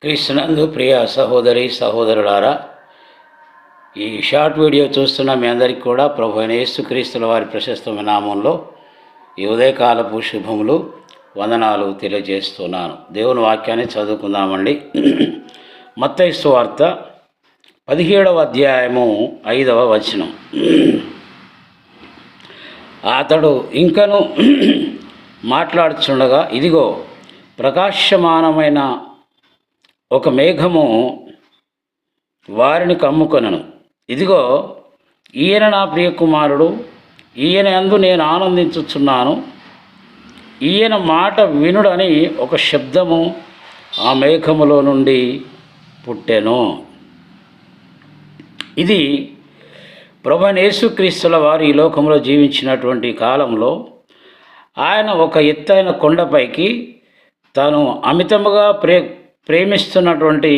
క్రీస్తునందు ప్రియ సహోదరి సహోదరులారా, ఈ షార్ట్ వీడియో చూస్తున్న మీ అందరికీ కూడా ప్రభు అయిన యేసుక్రీస్తుల వారి ప్రశస్తమైన నామంలో ఈ ఉదయకాలపు శుభములు వందనాలు తెలియజేస్తున్నాను. దేవుని వాక్యాన్ని చదువుకుందామండి. మత్తయి సువార్త 17వ అధ్యాయము 5వ వచనం. అతడు ఇంకను మాట్లాడుచుండగా, ఇదిగో ప్రకాశమానమైన ఒక మేఘము వారిని కమ్ముకొనెను. ఇదిగో ఈయన నా ప్రియకుమారుడు, ఈయన యందు నేను ఆనందించుచున్నాను, ఈయన మాట వినుడని ఒక శబ్దము ఆ మేఘములో నుండి పుట్టెను. ఇది ప్రభువైన యేసుక్రీస్తుల వారు ఈ లోకంలో జీవించినటువంటి కాలంలో ఆయన ఒక ఎత్తైన కొండపైకి తాను అమితముగా ప్రేమిస్తున్నటువంటి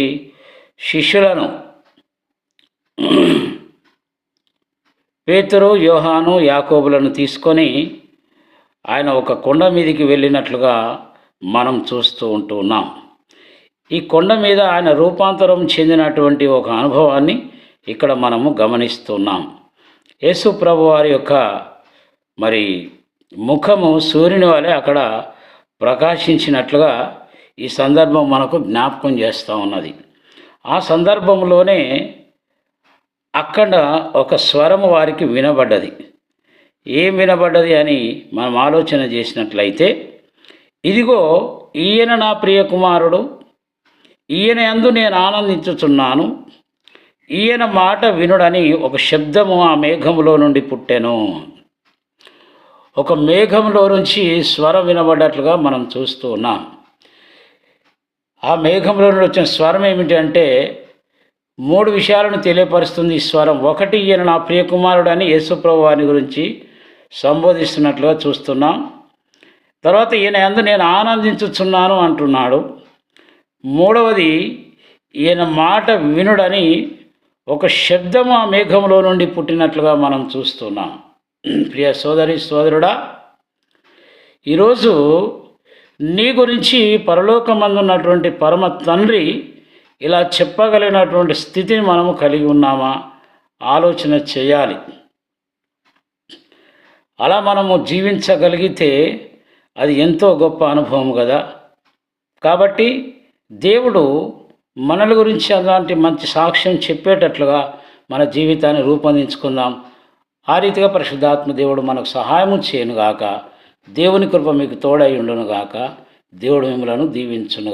శిష్యులను పేతురు, యోహాను, యాకోబులను తీసుకొని ఆయన ఒక కొండ మీదకి వెళ్ళినట్లుగా మనం చూస్తూ ఉంటున్నాం. ఈ కొండ మీద ఆయన రూపాంతరం చెందినటువంటి ఒక అనుభవాన్ని ఇక్కడ మనము గమనిస్తున్నాం. యేసు ప్రభు వారి యొక్క ముఖము సూర్యుని వలె అక్కడ ప్రకాశించినట్లుగా ఈ సందర్భం మనకు జ్ఞాపకం చేస్తూ ఉన్నది. ఆ సందర్భంలోనే అక్కడ ఒక స్వరము వారికి వినబడ్డది. ఏం వినబడ్డది అని మనం ఆలోచన చేసినట్లయితే, ఇదిగో ఈయన నా ప్రియ కుమారుడు, ఈయన యందు నేను ఆనందించుచున్నాను, ఈయన మాట వినుడని ఒక శబ్దము ఆ మేఘములో నుండి పుట్టెను. ఒక మేఘంలో నుంచి స్వరం వినబడ్డట్లుగా మనం చూస్తూ ఉన్నాం. ఆ మేఘంలో నుండి వచ్చిన స్వరం ఏమిటి అంటే 3 విషయాలను తెలియపరుస్తుంది ఈ స్వరం. ఒకటి, ఈయన నా ప్రియకుమారుడు అని యేసుప్రభు వారిని గురించి సంబోధిస్తున్నట్లుగా చూస్తున్నాం. తర్వాత ఈయన యందు నేను ఆనందించుచున్నాను అంటున్నాడు. మూడవది, ఈయన మాట వినుడని ఒక శబ్దము ఆ మేఘంలో నుండి పుట్టినట్లుగా మనం చూస్తున్నాం. ప్రియ సోదరి సోదరుడా, ఈరోజు నీ గురించి పరలోకమందున్నటువంటి పరమ తండ్రి ఇలా చెప్పగలిగినటువంటి స్థితిని మనము కలిగి ఉన్నామా ఆలోచన చేయాలి. అలా మనము జీవించగలిగితే అది ఎంతో గొప్ప అనుభవం కదా. కాబట్టి దేవుడు మనల గురించి అలాంటి మంచి సాక్ష్యం చెప్పేటట్లుగా మన జీవితాన్ని రూపొందించుకుందాం. ఆ రీతిగా పరిశుద్ధాత్మ దేవుడు మనకు సహాయము చేయనుగాక. దేవుని కృప మీకు తోడై ఉండునుగాక. దేవుడు మిమ్మలను దీవించునుగాక.